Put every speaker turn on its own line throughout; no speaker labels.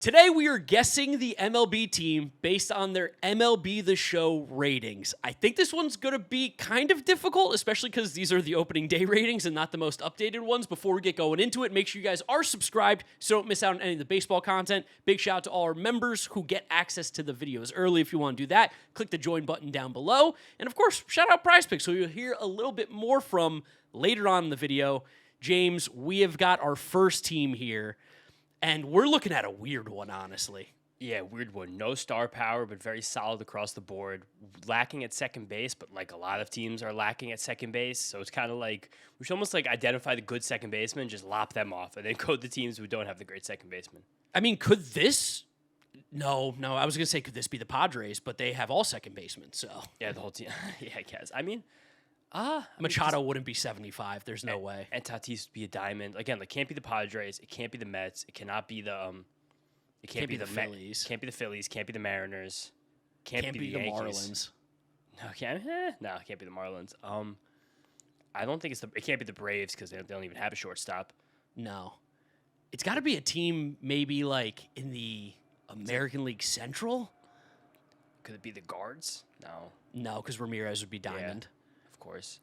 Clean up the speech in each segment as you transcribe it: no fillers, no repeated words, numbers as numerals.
Today we are guessing the MLB team based on their MLB The Show ratings. I think this one's going to be kind of difficult, especially because these are the opening day ratings and not the most updated ones. Before we get going into it, make sure you guys are subscribed so don't miss out on any of the baseball content. Big shout out to all our members who get access to the videos early. If you want to do that, click the join button down below. And of course, shout out Prize Picks, so you'll hear a little bit more from later on in the video. James, we have got our first team here. And we're looking at a weird one, honestly.
Yeah, weird one. No star power, but very solid across the board. Lacking at second base, but like a lot of teams are lacking at second base. So it's kind of like we should almost like identify the good second baseman, just lop them off, and then code the teams who don't have the great second baseman.
I mean, could this? No. I was gonna say, could this be the Padres? But they have all second basemen, so
Yeah, the whole team. Yeah, I guess. I mean,
Machado wouldn't be 75. There's no way.
And Tatis would be a diamond. Again, it can't be the Padres. It can't be the Mets. It cannot be the It can't be the
Phillies.
Can't be the Phillies. Can't be the Mariners.
Can't be the
Yankees.
Marlins.
No, it can't be the Marlins. I don't think it can't be the Braves because they don't even have a shortstop.
No, it's got to be a team maybe like in the American League Central.
Could it be the Guards?
No, because Ramirez would be diamond.
Yeah, of course.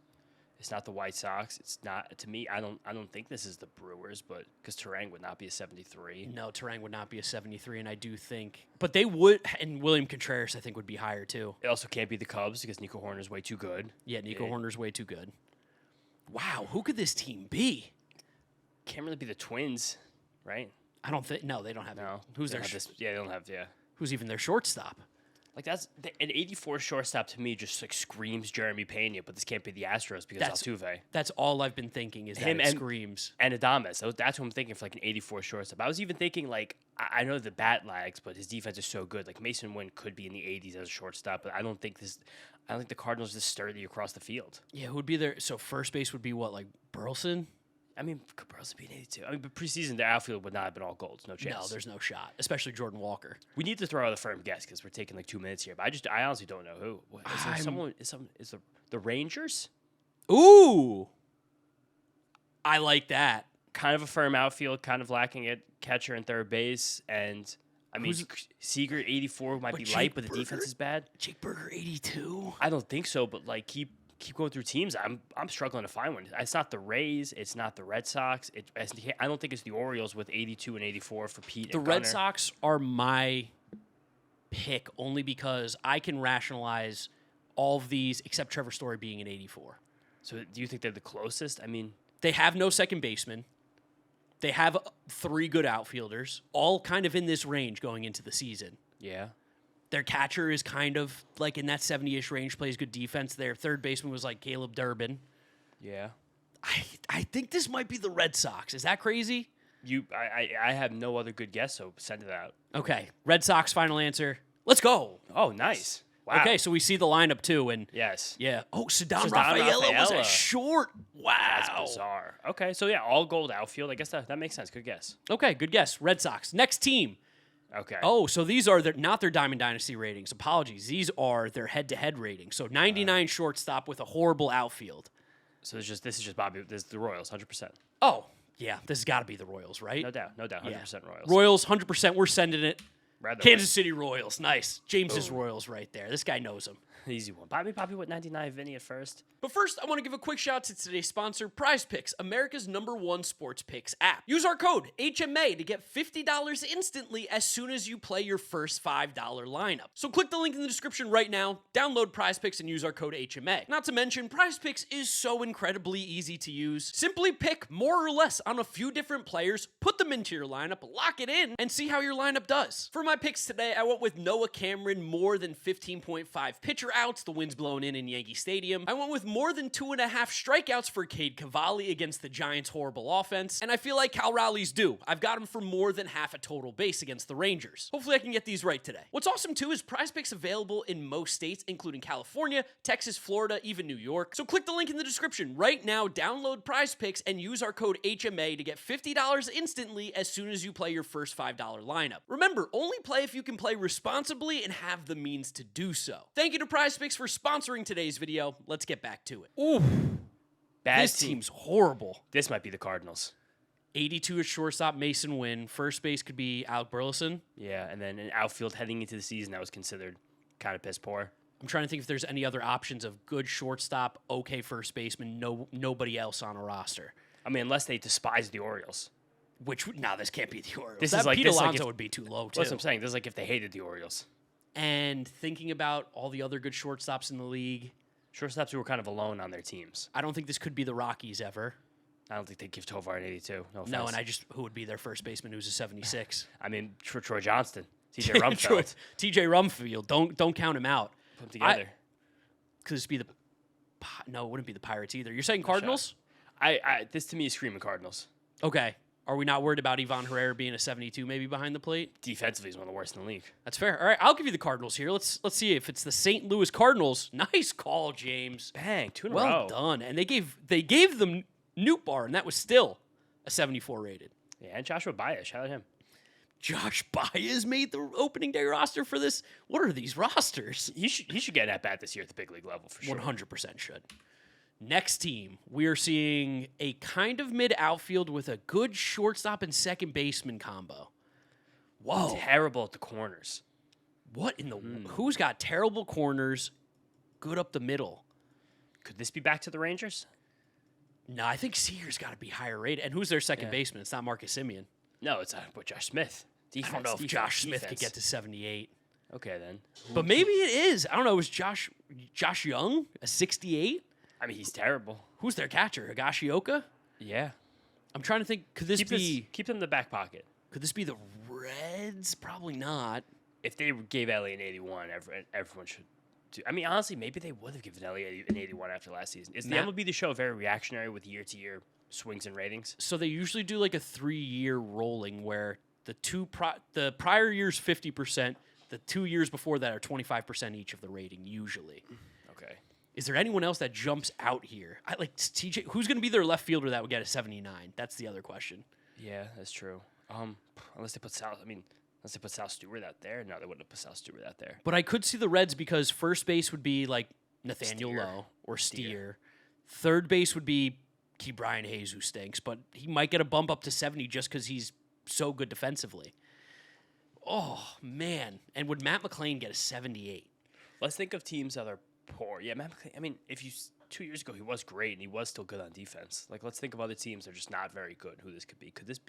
It's not the White Sox. It's not, to me, I don't think this is the Brewers, but because Terang would not be a 73.
No, Terang would not be a 73, and I do think, but they would, and William Contreras I think would be higher too.
It also can't be the Cubs because Nico Horner's way too good.
Yeah, Nico Horner's way too good. Wow, who could this team be?
Can't really be the Twins, right?
I don't think. No, they don't have.
No.
Who's their?
Yeah, they don't have. Yeah.
Who's even their shortstop?
Like that's an 84 shortstop to me just like screams Jeremy Pena, but this can't be the Astros because Altuve.
That's all I've been thinking is
him
that it screams.
And Adames. That's what I'm thinking for like an 84 shortstop. I was even thinking like I know the bat lags, but his defense is so good. Like Mason Wynn could be in the 80s as a shortstop, but I don't think the Cardinals are this sturdy across the field.
Yeah, who would be there? So first base would be what, like Burleson?
I mean, could Burleson be an 82? I mean, but preseason, the outfield would not have been all gold. No chance.
No, there's no shot, especially Jordan Walker.
We need to throw out a firm guess because we're taking like 2 minutes here. But I honestly don't know who. Is there someone? Is the Rangers?
Ooh, I like that.
Kind of a firm outfield, kind of lacking at catcher and third base, and I mean, Seager 84 might be light, but the defense is bad.
Jake Berger 82.
I don't think so, but like keep going through teams. I'm struggling to find one. It's not the Rays. It's not the Red Sox. I don't think it's the Orioles with 82 and 84 for Pete.
The Red Sox are my pick only because I can rationalize all of these except Trevor Story being an 84.
So do you think they're the closest? I mean,
they have no second baseman. They have 3 good outfielders, all kind of in this range going into the season.
Yeah.
Their catcher is kind of like in that 70-ish range, plays good defense. Their third baseman was like Caleb Durbin.
Yeah.
I think this might be the Red Sox. Is that crazy?
I have no other good guess, so send it out.
Okay. Red Sox, final answer. Let's go.
Oh, nice. Wow.
Okay, so we see the lineup too, and
yes.
Yeah. Oh, Ceddanne Rafaela was a short. Wow.
That's bizarre. Okay, so yeah, all gold outfield. I guess that makes sense. Good guess.
Okay, good guess. Red Sox. Next team.
Okay.
Oh, so these are not their Diamond Dynasty ratings. Apologies. These are their head-to-head ratings. So 99 shortstop with a horrible outfield.
So this is just Bobby. This is the Royals, 100%.
Oh, yeah. This has got to be the Royals, right?
No doubt. 100% Royals.
Royals, 100%. We're sending it.
Rather
Kansas City Royals. Nice. James's Royals right there. This guy knows them.
Easy one. Bobby with 99, Vinny at first.
But first, I want to give a quick shout out to today's sponsor, Prize Picks, America's #1 sports picks app. Use our code HMA to get $50 instantly as soon as you play your first $5 lineup. So click the link in the description right now, download Prize Picks, and use our code HMA. Not to mention, Prize Picks is so incredibly easy to use. Simply pick more or less on a few different players, put them into your lineup, lock it in, and see how your lineup does. For my picks today, I went with Noah Cameron, more than 15.5 pitcher outs, the wind's blowing in Yankee Stadium. I went with more than 2.5 strikeouts for Cade Cavalli against the Giants' horrible offense, and I feel like Cal Raleigh's due. I've got him for more than half a total base against the Rangers. Hopefully I can get these right today. What's awesome too is Prize Picks available in most states, including California, Texas, Florida, even New York. So click the link in the description right now, download Prize Picks, and use our code HMA to get $50 instantly as soon as you play your first $5 lineup. Remember, only play if you can play responsibly and have the means to do so. Thank you to Prize Picks for sponsoring today's video. Let's get back to it. Ooh,
Bad
this team's horrible.
This might be the Cardinals.
82 at shortstop, Mason Wynn. First base could be Alec Burleson.
Yeah, and then an outfield heading into the season that was considered kind of piss poor.
I'm trying to think if there's any other options of good shortstop, okay first baseman, nobody else on a roster.
I mean, unless they despise the Orioles.
This can't be the Orioles.
This
That
is like
Pete
this is
Alonso
like if,
would be too low too.
That's what I'm saying. This is like if they hated the Orioles.
And thinking about all the other good shortstops in the league,
Shortstops who were kind of alone on their teams.
I don't think this could be the Rockies ever.
I don't think they give Tovar an 82. No offense.
No, and who would be their first baseman who's a 76?
I mean, Troy Johnston, TJ Rumfield.
TJ Rumfield. Don't count him out.
Put them together.
Could this be No, it wouldn't be the Pirates either. You're saying Cardinals?
This to me is screaming Cardinals.
Okay. Are we not worried about Ivan Herrera being a 72 maybe behind the plate?
Defensively, he's one of the worst in the league.
That's fair. All right, I'll give you the Cardinals here. Let's see if it's the St. Louis Cardinals. Nice call, James.
Bang, 2 in a row.
Well done. And they gave them Newt Bar, and that was still a 74 rated.
Yeah, and Joshua Baez, shout out him.
Josh Baez made the opening day roster for this. What are these rosters?
He should get at bat this year at the big league level for sure.
100% should. Next team, we are seeing a kind of mid outfield with a good shortstop and second baseman combo. Whoa.
Terrible at the corners.
What in the... Who's got terrible corners, good up the middle?
Could this be back to the Rangers?
No, I think Seager's got to be higher rated. And who's their second baseman? It's not Marcus Semien.
No, it's Josh Smith.
I don't know if Josh Smith could get to 78.
Okay, then.
But maybe it is. I don't know. Was Josh Young a 68?
I mean, he's terrible.
Who's their catcher? Higashioka?
Yeah.
I'm trying to think. Could this be...
Keep them in the back pocket.
Could this be the Reds? Probably not.
If they gave Ellie an 81, everyone should do. I mean, honestly, maybe they would have given Ellie an 81 after last season. Is the MLB The Show very reactionary with year-to-year swings and ratings?
So they usually do like a 3-year rolling where the prior year's 50%, the 2 years before that are 25% each of the rating, usually.
Okay.
Is there anyone else that jumps out here? I like TJ. Who's going to be their left fielder that would get a 79? That's the other question.
Yeah, that's true. Unless they put Sal Stewart out there. No, they wouldn't have put Sal Stewart out there.
But I could see the Reds because first base would be like Nathaniel
Steer.
Lowe or Steer. Third base would be Brian Hayes, who stinks, but he might get a bump up to 70 just because he's so good defensively. Oh, man. And would Matt McClain get a 78?
Let's think of teams that are poor. Yeah, Matt McClain, I mean, 2 years ago he was great and he was still good on defense. Like, let's think of other teams that are just not very good, who this could be. Could this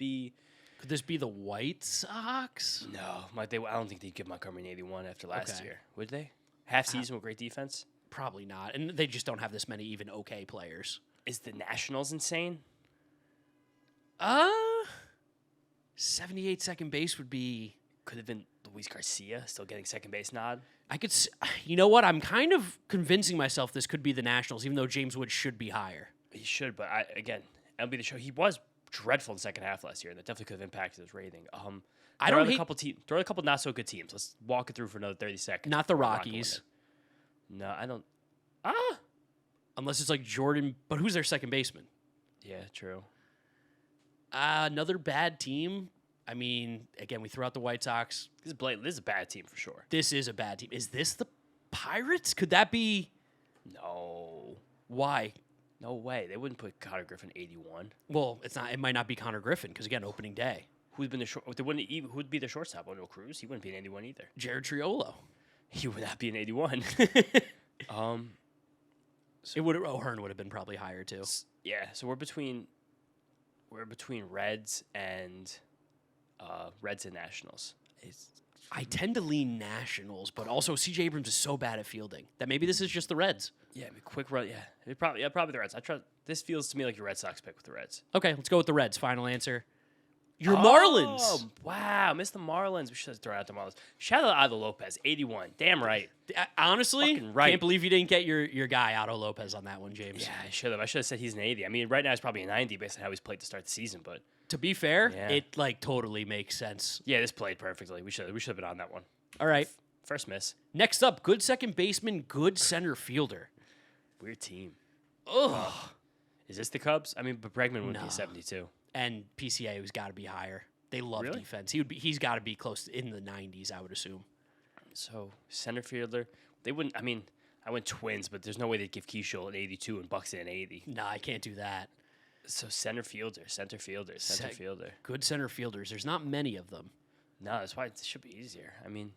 be the
White Sox?
No. I don't think they'd give Montgomery an 81 after last year. Would they? Half season with great defense?
Probably not. And they just don't have this many even okay players.
Is the Nationals insane?
78 second base would be...
Could have been Luis Garcia still getting second base nod.
You know what? I'm kind of convincing myself this could be the Nationals, even though James Wood should be higher.
He should, but MLB The Show, he was dreadful in the second half last year, and that definitely could have impacted his rating. There are a couple not so good teams. Let's walk it through for another 30 seconds.
Not the Rockies.
No, I don't.
Unless it's like Jordan, but who's their second baseman?
Yeah, true.
Another bad team. I mean, again, we threw out the White Sox.
This is a bad team for sure.
This is a bad team. Is this the Pirates? Could that be?
No.
Why?
No way. They wouldn't put Connor Griffin 81.
Well, it's not. It might not be Connor Griffin because again, opening day.
Who'd be the shortstop? O'Neal Cruz. He wouldn't be an 81 either.
Jared Triolo.
He would not be an 81.
O'Hearn would have been probably higher too.
Yeah. So we're between Reds and Nationals.
I tend to lean Nationals, but also C.J. Abrams is so bad at fielding that maybe this is just the Reds.
Yeah, quick run. Yeah, probably the Reds. This feels to me like your Red Sox pick with the Reds.
Okay, let's go with the Reds. Final answer. Your Marlins.
Wow, missed the Marlins. We should have thrown out the Marlins. Shout out Otto Lopez, 81. Damn right.
Honestly,
fucking right.
Can't believe you didn't get your guy Otto Lopez on that one, James.
Yeah, I should have. I should have said he's an 80. I mean, right now he's probably a 90 based on how he's played to start the season. But
to be fair,
yeah.
It totally makes sense.
Yeah, this played perfectly. We should have been on that one.
All right.
First miss.
Next up, good second baseman, good center fielder.
Weird team.
Ugh.
Is this the Cubs? I mean, but Bregman wouldn't be 72.
And PCA has got to be higher. They love
Really?
defense. He's got to be close in the 90s, I would assume.
So center fielder, they wouldn't. I mean, I went Twins, but there's no way they'd give Keishel an 82 and Buxton an 80.
Nah, I can't do that.
So center fielder.
Good center fielders. There's not many of them.
No, that's why it should be easier. I mean,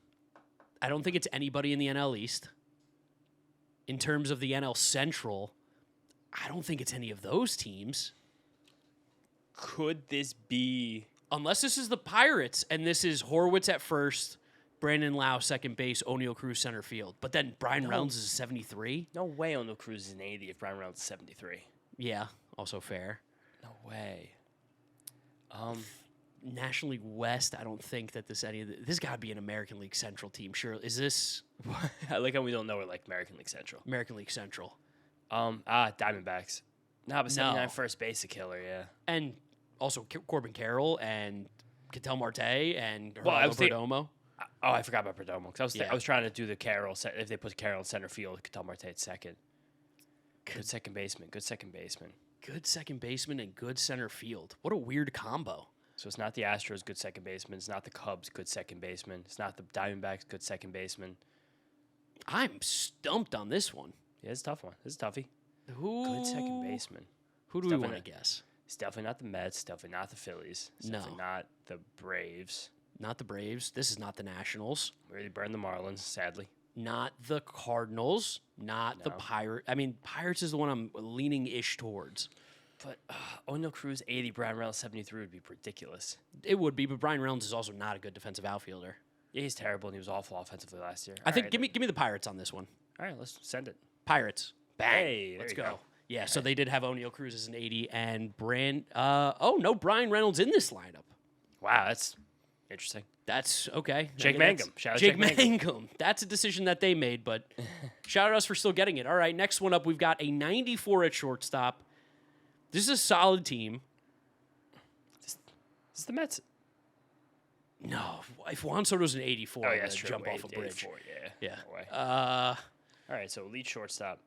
I don't think it's anybody in the NL East. In terms of the NL Central, I don't think it's any of those teams.
could this be?
Unless this is the Pirates, and this is Horwitz at first, Brandon Lau second base, O'Neal Cruz center field. But then Brian Reynolds is 73.
No way O'Neal Cruz is an 80 if Brian Reynolds is 73.
Yeah, also fair.
No way.
National League West, I don't think that this got to be an American League Central team. Sure, is this
I like how we don't know we're like American League Central.
American League Central?
Diamondbacks. Nah, but 79
No.
first base a killer, yeah.
And also Corbin Carroll and Ketel Marte and
Well, I
Geraldo
was thinking-
Perdomo.
Oh, I forgot about Perdomo because
Yeah.
I was trying to do the Carroll. If they put Carroll in center field, Ketel Marte at second. Good second baseman. Good second baseman.
Good second baseman and good center field. What a weird combo.
So it's not the Astros, good second baseman. It's not the Cubs, good second baseman. It's not the Diamondbacks, good second baseman.
I'm stumped on this one.
Yeah, it's a tough one. This is toughy.
Who?
Good second baseman.
Who do we
Definitely
want to guess?
It's definitely not the Mets. Definitely not the Phillies. It's
No.
definitely not the Braves.
Not the Braves. This is not the Nationals.
We really burned the Marlins, sadly.
Not the Cardinals. Not the
No.
Pirates. I mean, Pirates is the one I'm leaning-ish towards.
But O'Neal Cruz 80, Brian Reynolds 73 would be ridiculous.
It would be, but Brian Reynolds is also not a good defensive outfielder.
Yeah, he's terrible, and he was awful offensively last year.
I think
All right,
give me the Pirates on this one.
All right, let's send it.
Pirates. Bang.
Hey, there
Let's
you
go.
go.
Yeah, so they did have O'Neal Cruz as an 80 and no Brian Reynolds in this lineup.
Wow, that's interesting.
That's okay.
Jake
Again,
Mangum. Shout out
Jake
Jake
Mangum. That's a decision that they made, but shout out us for still getting it. All right, next one up, we've got a 94 at shortstop. This is a solid team.
This is the Mets.
No, if Juan Soto's an 84,
Oh,
I'm
yeah,
gonna
that's true.
jump off a
80,
bridge.
84, yeah.
Yeah.
No way.
Uh,
All right, so elite shortstop.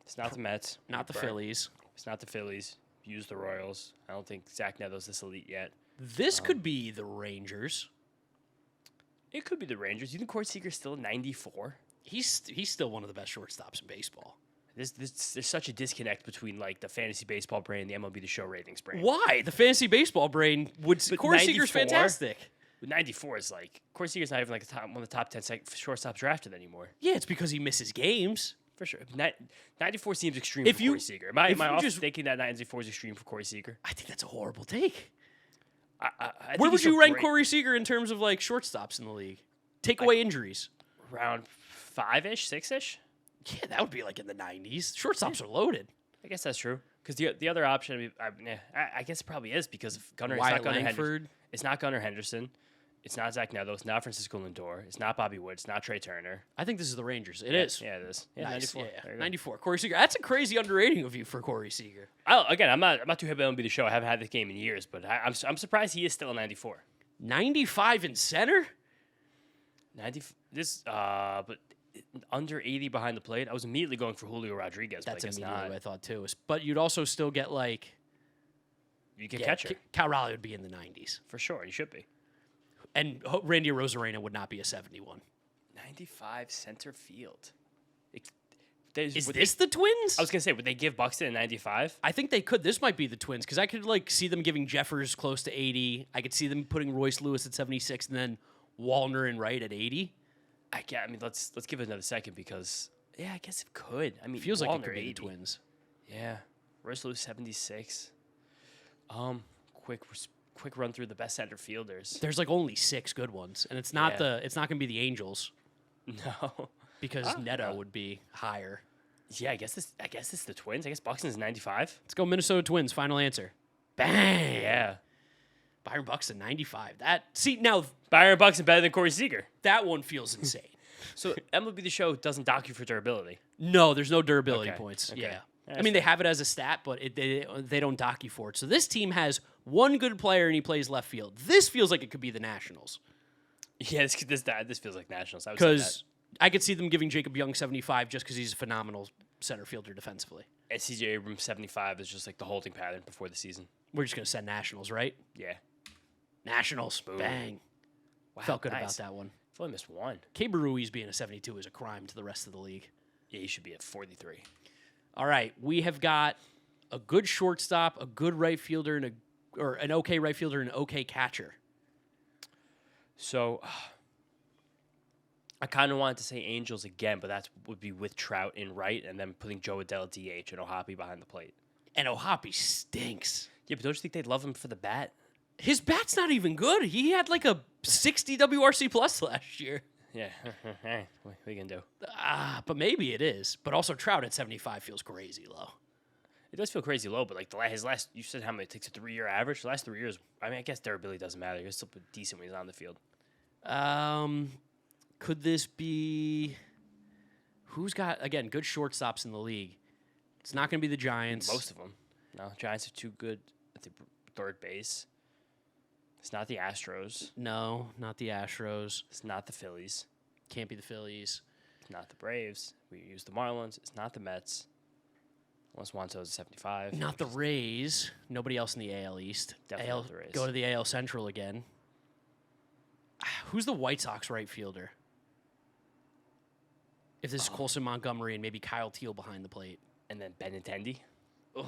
It's not the Mets.
not the
Burn.
Phillies.
It's not the Phillies. Use the Royals. I don't think Zach Netto's this elite yet.
This could be the Rangers.
It could be the Rangers. You think Corey Seager's still 94?
He's still one of the best shortstops in baseball.
There's such a disconnect between like the fantasy baseball brain and the MLB The Show ratings brain.
Why? The fantasy baseball brain would.
But
Corey Seager's
94?
fantastic.
With 94 is like Corey Seager's not even like one of the top 10 shortstops drafted anymore.
Yeah, it's because he misses games.
For sure. 94 seems extreme
If
for
you-
Corey Seager. Am I
if you
off
just-
thinking that 94 is extreme for Corey Seager?
I think that's a horrible take.
I think
Where would
he's a
you rank
great-
Corey Seager in terms of like shortstops in the league? Take away injuries.
Round 5-ish, 6-ish?
Yeah, that would be like in the 90s. Shortstops are loaded.
I guess that's true. Because the other option, I guess it probably is because if Gunnar, it's
Wyatt
not Gunnar Henderson.
Langford.
It's not Gunnar Henderson. It's not Zach Netto. It's not Francisco Lindor. It's not Bobby Wood. It's not Trey Turner.
I think this is the Rangers. It is.
Yeah, it is. Yeah,
Nice.
94.
Yeah,
There you go.
94. Corey Seager. That's a crazy underrating of you for Corey Seager.
I'm not too heavy on MLB The Show. I haven't had this game in years, but I'm surprised he is still a 94.
95 in center?
90. But under 80 behind the plate. I was immediately going for Julio Rodriguez.
That's
but I guess
immediately
not.
what I thought too. But you'd also still get like
You get catcher
Cal Raleigh would be in the 90s.
for sure. You should be.
And Randy Rosarena would not be a 71.
95 center field.
Is this the Twins?
I was gonna say, would they give Buxton a 95?
I think they could. This might be the Twins because I could like see them giving Jeffers close to 80. I could see them putting Royce Lewis at 76 and then Wallner and Wright at 80.
I mean, let's give it another second because I guess it could. I mean,
Feels like it
Wallner,
could be
80.
the Twins.
Yeah, Royce Lewis 76. Quick run through the best center fielders.
There's like only 6 good ones, and it's not
Yeah.
it's not going to be the Angels
No.
because Neto
no.
would be higher.
Yeah, I guess it's the Twins. I guess Buxton's 95.
Let's go Minnesota Twins. Final answer. Bang.
Yeah.
Byron Buxton 95. Now
Byron Buxton better than Corey Seager.
that one feels insane.
So MLB The Show doesn't dock you for durability.
No, there's no durability
Okay,
points.
okay.
Yeah.
That's
I mean, they have it as a stat, but they don't dock you for it. So this team has one good player, and he plays left field. This feels like it could be the Nationals.
Yeah, this feels like Nationals. I would say
Because I could see them giving Jacob Young 75 just because he's a phenomenal center fielder defensively.
that. And CJ Abrams 75 is just like the holding pattern before the season.
We're just going to send Nationals, right?
Yeah.
Nationals. Bang.
Wow,
Felt good about
nice.
that one.
I've only missed one.
K. Ruiz being a 72 is a crime to the rest of the league.
Yeah, he should be at 43.
All right, we have got a good shortstop, a good right fielder, and an okay right fielder, and an okay catcher.
So I kind of wanted to say Angels again, but that would be with Trout in right and then putting Joe Adele DH and Ohapi behind the plate.
And Ohapi stinks.
Yeah, but don't you think they'd love him for the bat?
His bat's not even good. He had like a 60 WRC plus last year.
Yeah, what are you going to do?
But maybe it is. But also Trout at 75 feels crazy low.
It does feel crazy low, but like his last, you said how many, it takes a 3-year average? The last 3 years, I mean, I guess durability doesn't matter. He's still decent when he's on the field.
Could this be, who's got, again, good shortstops in the league? It's not going to be the Giants.
Most of them. No, Giants are too good at the third base. It's not the Astros.
No, not the Astros.
It's not the Phillies.
Can't be the Phillies.
It's not the Braves. We use the Marlins. It's not the Mets. Unless Juan Soto's 75.
Not the Rays. Nobody else in the AL East.
Definitely not the Rays.
Go to the AL Central again. Who's the White Sox right fielder? If this is Colson Montgomery and maybe Kyle Teal behind the plate.
And then Benintendi.
Ugh.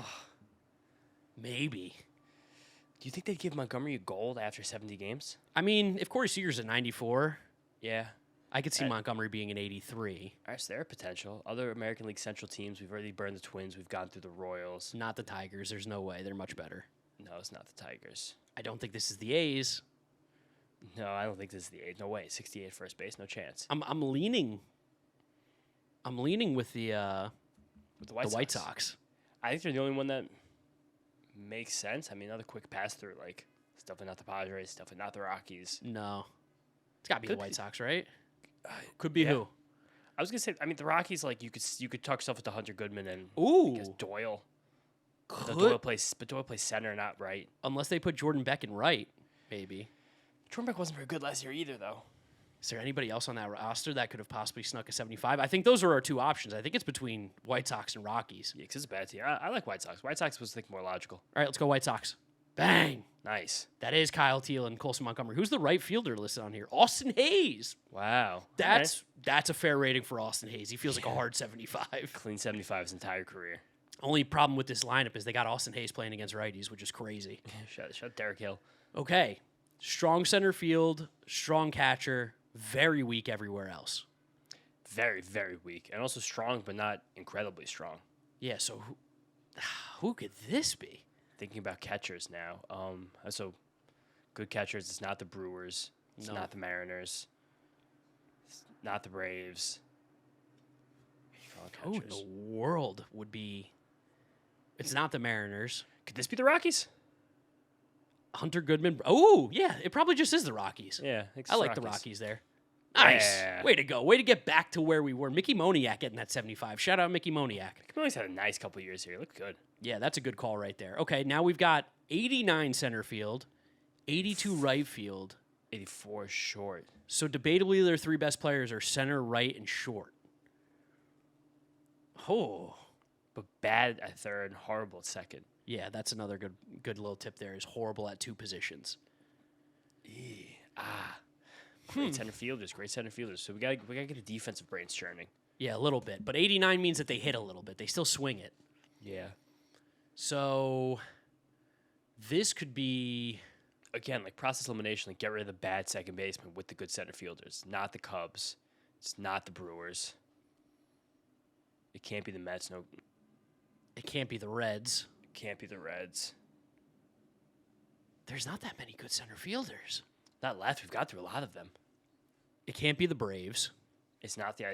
Maybe.
Do you think they'd give Montgomery a gold after 70 games?
I mean, if Corey Seager's a 94,
Yeah.
I could see Montgomery being an 83.
All right, so there are potential. Other American League Central teams, we've already burned the Twins. We've gone through the Royals.
Not the Tigers. There's no way. They're much better.
No, it's not the Tigers.
I don't think this is the A's.
No, I don't think this is the 8. No way. 68 first base, no chance.
I'm leaning with the
With the
White Sox.
I think they're the only one that makes sense. I mean, another quick pass through, like stuff not the Padres, stuff not the Rockies.
No. It's got to be the
Could
White
be.
Sox, right? Could be
yeah.
who?
I was gonna say, I mean, the Rockies, like you could talk stuff with the Hunter Goodman and
Ooh.
I guess Doyle.
Could,
Doyle plays center, not right.
unless they put Jordan Beck in right, maybe.
Jordan Beck wasn't very good last year either, though.
Is there anybody else on that roster that could have possibly snuck a 75? I think those are our two options. I think it's between White Sox and Rockies.
Yeah, because it's a bad team. I like White Sox. White Sox was like more logical.
All right, let's go White Sox. Bang!
Nice.
That is Kyle Teal and Colson Montgomery. Who's the right fielder listed on here? Austin Hayes.
Wow.
That's a fair rating for Austin Hayes. He feels like a hard 75.
Clean 75 his entire career.
Only problem with this lineup is they got Austin Hayes playing against righties, which is crazy.
Shut Derek Hill.
Okay. Strong center field, strong catcher, very weak everywhere else.
Very, very weak. And also strong, but not incredibly strong.
Yeah, so who could this be?
Thinking about catchers now. So good catchers. It's not the Brewers. It's
No.
not the Mariners. It's not the Braves.
Who in the world would be? It's not the Mariners.
Could this be the Rockies?
Hunter Goodman. Oh, yeah, it probably just is the Rockies.
Yeah,
I like the Rockies there. Nice.
Yeah.
Way to go. Way to get back to where we were. Mickey Moniak getting that 75. Shout out Mickey Moniak.
He's had a nice couple of years here. Look good.
Yeah, that's a good call right there. Okay, now we've got 89 center field, 82 right field.
84 short.
So debatably, their three best players are center, right, and short. Oh.
But bad at third and horrible at second.
Yeah, that's another good little tip there is horrible at two positions.
Great center fielders. So we gotta get the defensive brains churning.
Yeah, a little bit. But 89 means that they hit a little bit. They still swing it.
Yeah.
So this could be...
Again, like process elimination, like get rid of the bad second baseman with the good center fielders. Not the Cubs. It's not the Brewers. It can't be the Mets. No,
It can't be the Reds.
it can't be the Reds.
There's not that many good center fielders.
Not left. We've got through a lot of them.
It can't be the Braves.
It's not the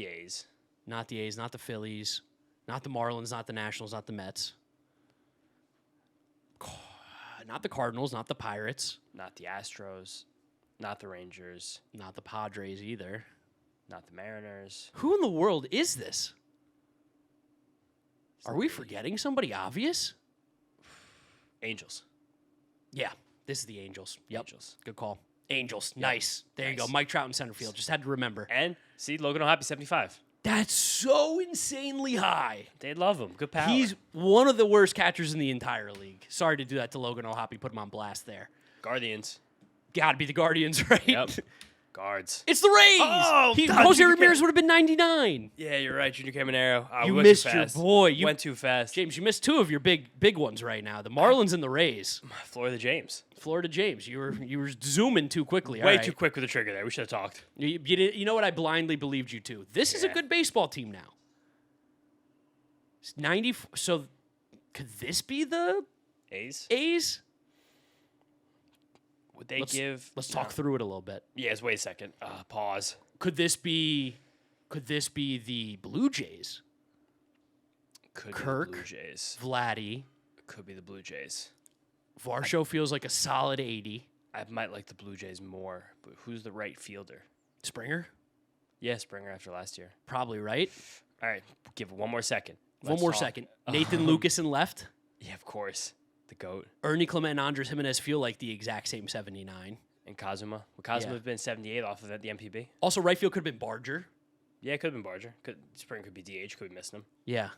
A's.
Not the A's, not the Phillies, not the Marlins, not the Nationals, not the Mets. Not the Cardinals, not the Pirates.
Not the Astros. Not the Rangers.
Not the Padres either.
Not the Mariners.
Who in the world is this? Are we forgetting somebody obvious?
Angels.
Yeah, this is the Angels. Yep.
Angels.
Good call. Angels. Nice. There you go.
Nice.
Mike Trout in center field. Just had to remember.
And see, Logan O'Hoppe, 75.
That's so insanely high.
They love him. Good power.
He's one of the worst catchers in the entire league. Sorry to do that to Logan O'Hoppe. Put him on blast there.
Guardians.
Got to be the Guardians, right?
Yep. Guards.
It's the Rays.
Oh,
Jose Ramirez would have been 99.
Yeah, you're right. Junior Caminero.
You missed your boy. You
went too fast.
James, you missed two of your big ones right now. The Marlins and the Rays.
Florida James.
Florida James. You were zooming too quickly.
Way too quick with the trigger there. We should have talked.
You know what? I blindly believed you too. This is a good baseball team now. It's 90. So could this be the A's?
Would they give?
Let's talk through it a little bit.
Yes. Wait a second. Pause.
Could this be the Blue Jays?
Could
Kirk,
be the Blue Jays.
Vladdy.
Could be the Blue Jays.
Varsho feels like a solid 80.
I might like the Blue Jays more, but who's the right fielder?
Springer?
Yeah, Springer after last year.
Probably right.
All right, give it one more second.
One more second. Nathan Lucas in left.
Yeah, of course. The GOAT.
Ernie Clement and Andres Jimenez feel like the exact same 79.
And Kazuma. Would Kazuma have been 78 off of the MPB?
Also, right field could have been Barger.
Yeah, it could have been Barger. Springer could be DH. Could be missing him.
Yeah.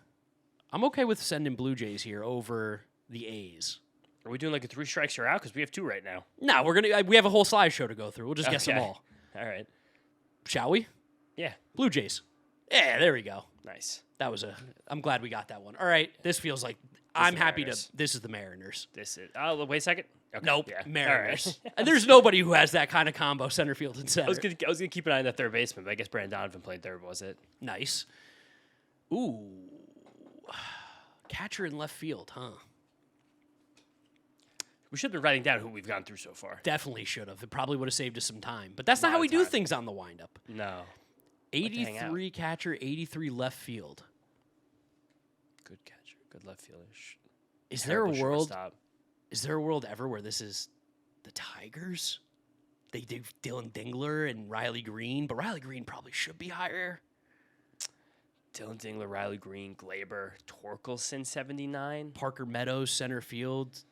I'm okay with sending Blue Jays here over the A's.
Are we doing like a 3 strikes you're out? Because we have 2 right now.
No, we have a whole slideshow to go through. We'll just guess them all.
All right.
Shall we?
Yeah.
Blue Jays. Yeah, there we go.
Nice.
I'm glad we got that one. All right. This feels like I'm happy to. This is the Mariners.
This is. Oh, wait a second. Okay.
Nope.
Yeah.
Mariners. And there's nobody who has that kind of combo, center field and center.
I was gonna keep an eye on that third baseman, but I guess Brandon Donovan played third, was it?
Nice. Ooh. Catcher in left field, huh?
We should have been writing down who we've gone through so far.
Definitely should have. It probably would have saved us some time. But that's not how we do things on the windup.
No.
83 catcher, 83 left field.
Good catcher, good left fielder.
Is there a world? Is there a world ever where this is the Tigers? They do Dylan Dingler and Riley Green, but Riley Green probably should be higher.
Dylan Dingler, Riley Green, Glaber, Torkelson, 79.
Parker Meadows, center field.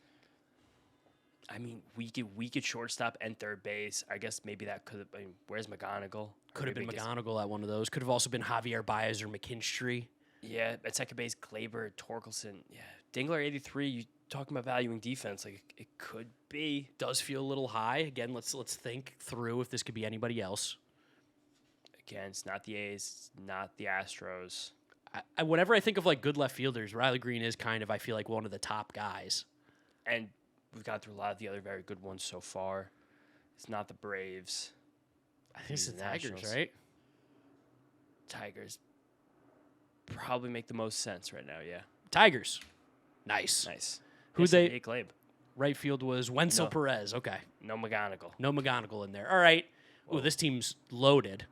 I mean, we could shortstop and third base. I guess maybe that could have been. Where's McGonigal?
Could have been McGonigal at one of those. Could have also been Javier Baez or McKinstry.
Yeah, at second base, Glaber, Torkelson. Yeah, Dingler, 83. You talking about valuing defense? Like it could be.
Does feel a little high. Again, let's think through if this could be anybody else.
Again, it's not the A's, it's not the Astros.
Whenever I think of like good left fielders, Riley Green is kind of, I feel like, one of the top guys.
And we've gone through a lot of the other very good ones so far. It's not the Braves.
I think it's the Tigers, right?
Tigers probably make the most sense right now, yeah.
Tigers. Nice.
Who they? Glabe.
Right field was Wenzel Perez. Okay.
No McGonigal.
No McGonigal in there. All right. Ooh, this team's loaded.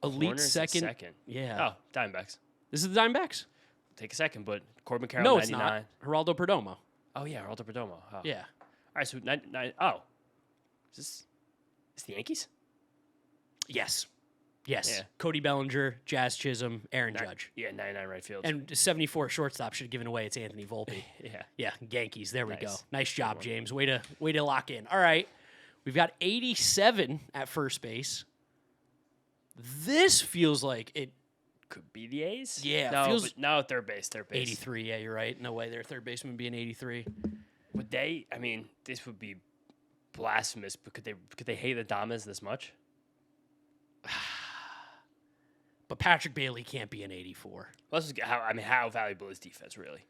Elite second. Yeah.
Oh, Diamondbacks.
This is the Diamondbacks.
Take a second, but Corbin Carroll,
no,
99.
It's not. Geraldo Perdomo.
Oh, yeah, Geraldo Perdomo. Oh.
Yeah.
All right, so is the Yankees?
Yes. Yeah.
Cody
Bellinger, Jazz Chisholm, Aaron Judge.
Yeah, 99 right field.
And 74 shortstop should have given away. It's Anthony Volpe. Yeah, Yankees. There we go. Nice job, James. Way to lock in. All right. We've got 87 at first base. This feels like it
could be the A's.
Yeah,
no, third base.
83. Yeah, you're right. No way, their third baseman being 83.
Would they? I mean, this would be blasphemous. But could they hate Adames this much?
But Patrick Bailey can't be an 84.
How valuable is defense really?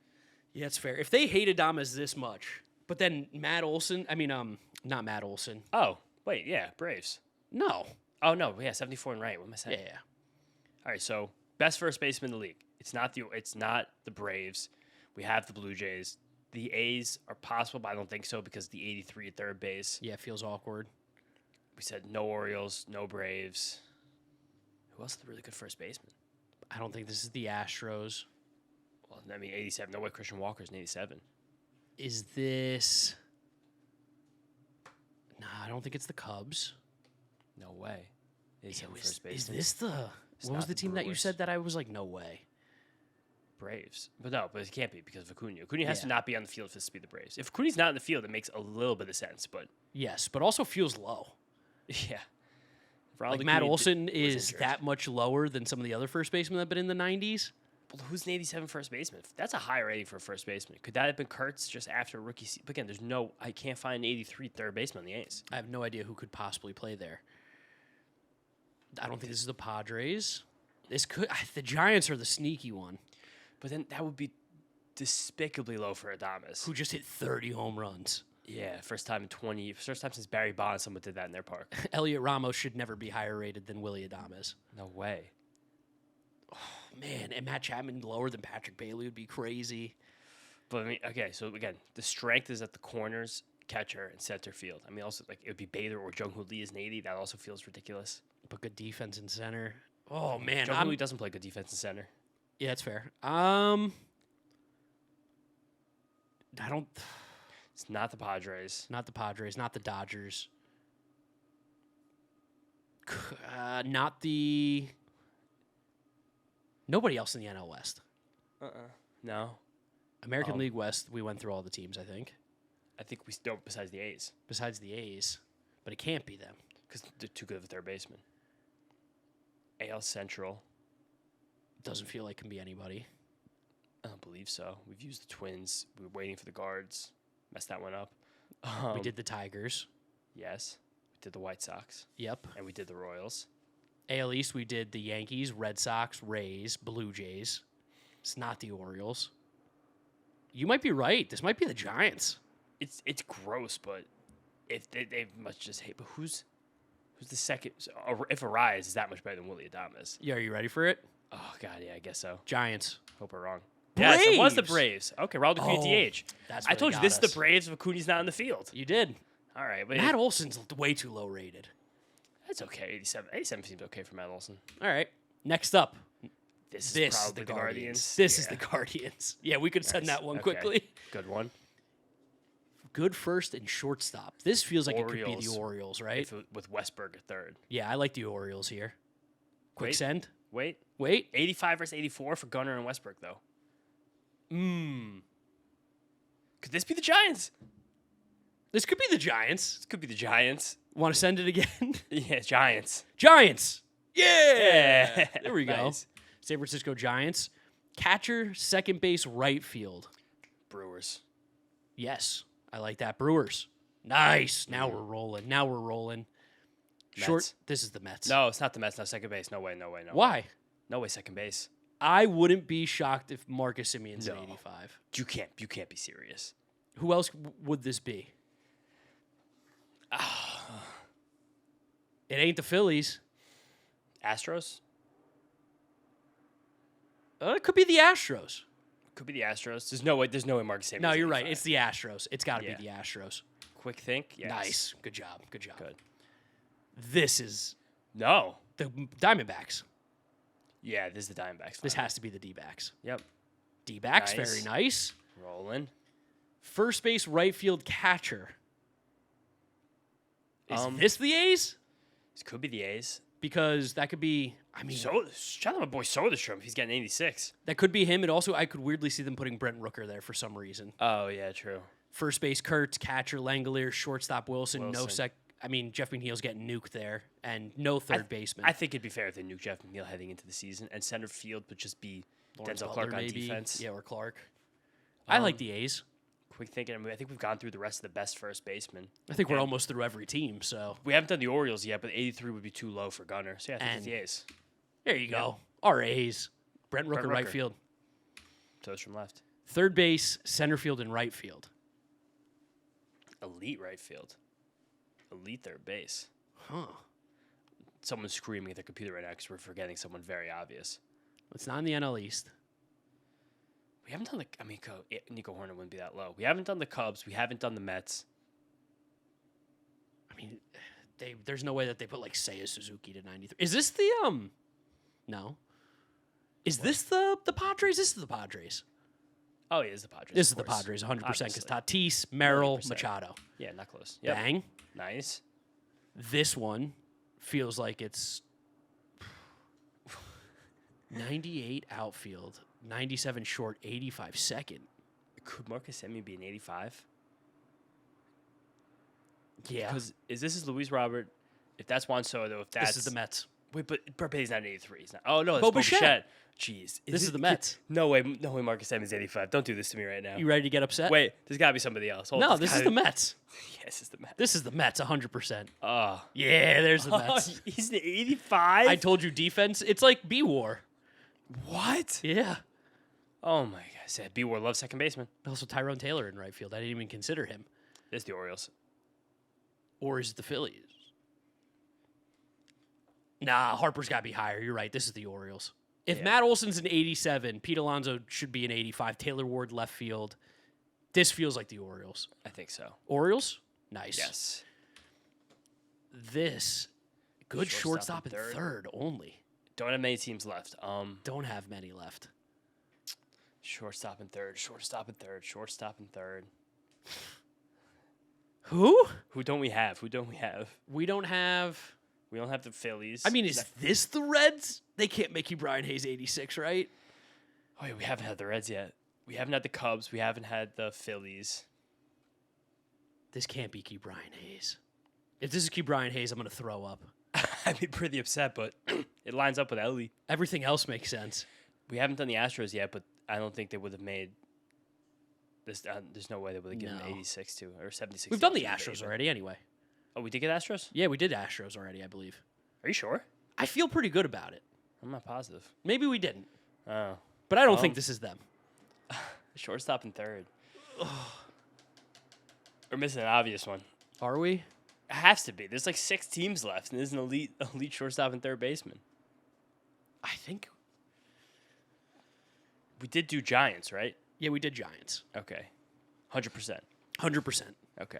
Yeah, it's fair. If they hate Adames this much, but then Matt Olson. Not Matt Olson.
Oh, wait, yeah, Braves.
No.
Oh no, yeah, 74 and right. What am I saying?
Yeah.
All right, so best first baseman in the league. It's not the Braves. We have the Blue Jays. The A's are possible, but I don't think so because the 83 at third base.
Yeah, it feels awkward.
We said no Orioles, no Braves. Who else is the really good first baseman?
I don't think this is the Astros.
Well, 87. No way Christian Walker's an 87.
Is this... Nah, I don't think it's the Cubs.
No way.
Is this the... What was the team that you said that I was like, no way?
Braves. But it can't be because of Acuna. Acuna has to not be on the field for this to be the Braves. If Acuna's not in the field, it makes a little bit of sense, but...
Yes, but also feels low.
Yeah.
Like Matt Olson is that much lower than some of the other first basemen that have been in the 90s?
Well, who's an 87 first baseman? That's a high rating for a first baseman. Could that have been Kurtz just after a rookie season? Again, I can't find an 83 third baseman on the A's.
I have no idea who could possibly play there. I don't think this is the Padres. The Giants are the sneaky one.
But then that would be despicably low for Adames.
Who just hit 30 home runs.
Yeah, first time since Barry Bonds someone did that in their park.
Elliot Ramos should never be higher rated than Willie Adames.
No way.
Oh, man, and Matt Chapman lower than Patrick Bailey would be crazy.
But I mean, okay, so again, the strength is at the corners, catcher, and center field. I mean, also like it would be Bader or Jung-Hoo Lee is an 80. That also feels ridiculous.
But good defense in center. Oh man,
Jung-Hoo Lee doesn't play good defense in center.
Yeah, that's fair. I don't.
It's not the Padres.
Not the Padres. Not the Dodgers. Not the. Nobody else in the NL West.
No.
American League West. We went through all the teams. I think.
I think we don't. Besides the A's.
Besides the A's, but it can't be them
because they're too good of a third baseman. AL Central.
Doesn't feel like it can be anybody.
I don't believe so. We've used the Twins. We were waiting for the guards. Messed that one up.
We did the Tigers.
Yes. We did the White Sox.
Yep.
And we did the Royals.
AL East, we did the Yankees, Red Sox, Rays, Blue Jays. It's not the Orioles. You might be right. This might be the Giants.
It's gross, but if they must just hate. But who's the second? If Arias is that much better than Willie Adames.
Yeah, are you ready for it?
Oh God, yeah, I guess so.
Giants.
Hope we're wrong.
Braves.
Yes, it was the Braves. Okay, Raul Acuna DH.
That's
I told you this is the Braves if Acuna's not in the field.
You did.
All right, but
Matt Olson's way too low rated.
That's okay. 87 seems okay for Matt Olson.
All right. Next up.
This is probably the Guardians.
This is the Guardians. Yeah, we could send that one quickly.
Good one.
Good first and shortstop. This feels like it could be the Orioles, right?
With Westberg at third.
Yeah, I like the Orioles here. Quick send.
Wait. 85 versus 84 for Gunnar and Westberg, though. Could this be the Giants?
This could be the Giants.
This could be the Giants.
Want to send it again?
Yeah, Giants.
Giants. Yeah. There we go.
Nice.
San Francisco Giants. Catcher, second base, right field.
Brewers.
Yes. I like that. Brewers. Nice. Now we're rolling. Short. This is the Mets.
No, it's not the Mets. No, second base. No way.
Why?
No way, second base.
I wouldn't be shocked if Marcus Simeon's an 85.
You can't be serious.
Who else would this be? It ain't the Phillies.
Astros?
It could be the Astros.
Could be the Astros. There's no way Marcus Simeon's
No, you're
85.
right. It's the Astros. It's got to be the Astros.
Quick think. Yes.
Nice. Good job.
Good.
This is
the
Diamondbacks.
Yeah, this is the Diamondbacks.
This has to be the D-backs.
Yep.
D-backs, very nice.
Rolling.
First base, right field, catcher. Is this the A's?
This could be the A's.
Because that could be,
shout out my boy Soderstrom if he's getting 86.
That could be him. And also, I could weirdly see them putting Brent Rooker there for some reason.
Oh, yeah, true.
First base, Kurtz, catcher, Langolier, shortstop, Wilson. Jeff McNeil's getting nuked there, and no third baseman.
I think it'd be fair if they nuke Jeff McNeil heading into the season, and center field would just be
Lawrence
Denzel
Butler,
Clark on
maybe.
defense.
Yeah, or Clark. I like the A's.
Quick thinking, I think we've gone through the rest of the best first basemen.
I think we're almost through every team, so.
We haven't done the Orioles yet, but 83 would be too low for Gunnar. So, yeah, I think it's the A's.
There you go. Our A's. Brent Rooker, right field.
Toast from left.
Third base, center field, and right field.
Elite right field. Elite third base.
Huh.
Someone's screaming at the computer right now because we're forgetting someone very obvious.
It's not in the NL East.
We haven't done Nico Horner wouldn't be that low. We haven't done the Cubs. We haven't done the Mets.
I mean, there's no way that they put like Seiya Suzuki to 93. Is this the No. Is this the Padres? This is the Padres.
Oh, yeah, it's the Padres.
This is the Padres, 100%. Because Tatis, Merrill,
100%.
Machado.
Yeah, not close. Yep.
Bang.
Nice.
This one feels like it's 98 outfield, 97 short, 85 second.
Could Marcus Semien be an 85?
Yeah.
Because this is Luis Robert. If that's Juan Soto, if that's...
This is the Mets.
Wait, but Barbe's not an 83. He's not. Oh no, it's
Bo
Bichette.
Bichette.
Jeez,
This is the Mets.
No way, Marcus Semi's 85. Don't do this to me right now.
You ready to get upset?
Wait, there's got to be somebody else. Hold
No,
on,
this is the Mets.
Yeah, this is the Mets.
This is the Mets, 100%.
Oh,
Yeah, there's the Mets.
he's the 85.
I told you defense. It's like B-War.
What?
Yeah.
Oh my God! Said B. War loves second baseman.
Also Tyrone Taylor in right field. I didn't even consider him.
It's the Orioles.
Or is it the Phillies? Nah, Harper's got to be higher. You're right. This is the Orioles. If Matt Olson's an 87, Pete Alonso should be an 85. Taylor Ward left field. This feels like the Orioles.
I think so.
Orioles? Nice.
Yes.
This, good shortstop
in
and third only.
Don't have many teams left.
Don't have many left.
Shortstop and third. Shortstop and third. Shortstop and third.
Who?
Who don't we have? Who don't we have?
We don't have...
We don't have the Phillies.
I mean, is this the Reds? They can't make you Brian Hayes 86, right?
Oh, yeah, we haven't had the Reds yet. We haven't had the Cubs. We haven't had the Phillies.
This can't be Key Brian Hayes. If this is Key Brian Hayes, I'm going to throw up.
I'd be pretty upset, but it lines up with Ellie.
Everything else makes sense.
We haven't done the Astros yet, but I don't think they would have made this. There's no way they would have given 86 to or 76.
We've done the Astros already anyway.
Oh, we did get Astros?
Yeah, we did Astros already, I believe.
Are you sure?
I feel pretty good about it.
I'm not positive.
Maybe we didn't.
Oh.
But I don't think this is them.
Shortstop and third. We're missing an obvious one.
Are we?
It has to be. There's like 6 teams left, and there's an elite shortstop and third baseman.
I think.
We did do Giants, right?
Yeah, we did Giants.
Okay. 100%.
100%.
Okay.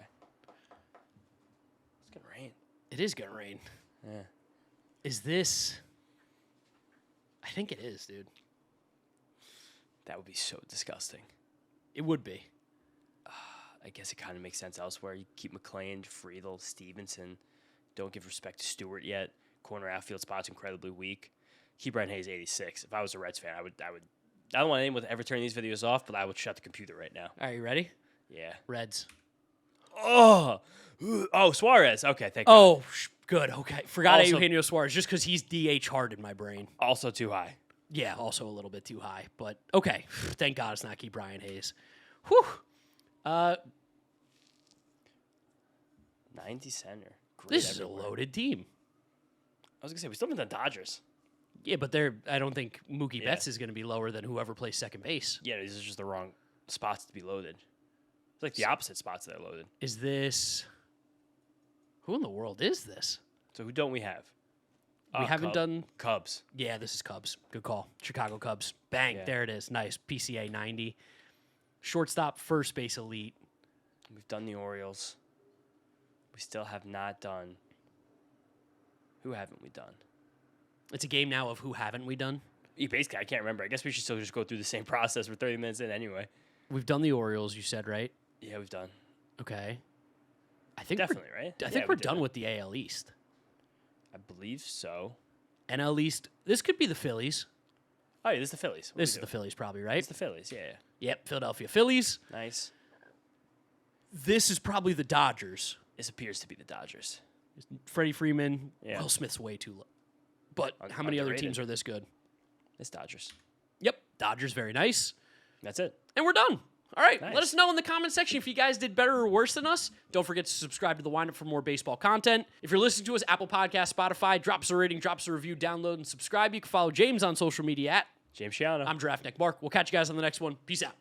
It's going to rain.
It is going to rain.
Yeah.
Is this... I think it is, dude.
That would be so disgusting.
It would be.
I guess it kind of makes sense elsewhere. You keep McClain, Friedel, Stevenson. Don't give respect to Stewart yet. Corner outfield spot's incredibly weak. Keep Brian Hayes 86. If I was a Reds fan, I would. I don't want anyone to ever turn these videos off, but I would shut the computer right now.
Are you ready?
Yeah.
Reds.
Oh, Suarez. Okay, thank God.
Oh, good. Okay. Forgot
Also-
Eugenio Suarez just because he's DH hard in my brain.
Also too high.
Yeah, also a little bit too high. But okay. Thank God it's not Key Brian Hayes. Whew.
90 center. Great
This is a
everywhere.
loaded team.
I was going to say, we still haven't done Dodgers.
Yeah, but I don't think Mookie Betts is going to be lower than whoever plays second base.
Yeah, these are just the wrong spots to be loaded. It's like the opposite spots that are loaded.
Is this... Who in the world is this?
So who don't we have?
We haven't done...
Cubs.
Yeah, this is Cubs. Good call. Chicago Cubs. Bang.
Yeah.
There it is. Nice. PCA 90. Shortstop, first base elite.
We've done the Orioles. We still have not done. Who haven't we done?
It's a game now of who haven't we done.
Yeah, basically, I can't remember. I guess we should still just go through the same process. We're 30 minutes in anyway.
We've done the Orioles, you said, right?
Yeah, we've done.
Okay. I think
Definitely, right?
I
Yeah,
think
we
we're
did
done
that.
with the AL East.
I believe so.
NL East. This could be the Phillies.
Oh, yeah, this is the Phillies.
This is the Phillies, probably, right?
It's the Phillies, yeah.
Yep, Philadelphia Phillies.
Nice.
This is probably the Dodgers.
This appears to be the Dodgers.
Freddie Freeman.
Yeah.
Will Smith's way too low. But how many other
Underrated.
teams are this good?
It's Dodgers.
Yep, Dodgers, very nice.
That's it.
And we're done. All right,
Nice.
let us know in the comment section if you guys did better or worse than us. Don't forget to subscribe to The Windup for more baseball content. If you're listening to us, Apple Podcast, Spotify, drop us a rating, drop us a review, download, and subscribe. You can follow James on social media at
James Shiano.
I'm Draft Neck Mark. We'll catch you guys on the next one. Peace out.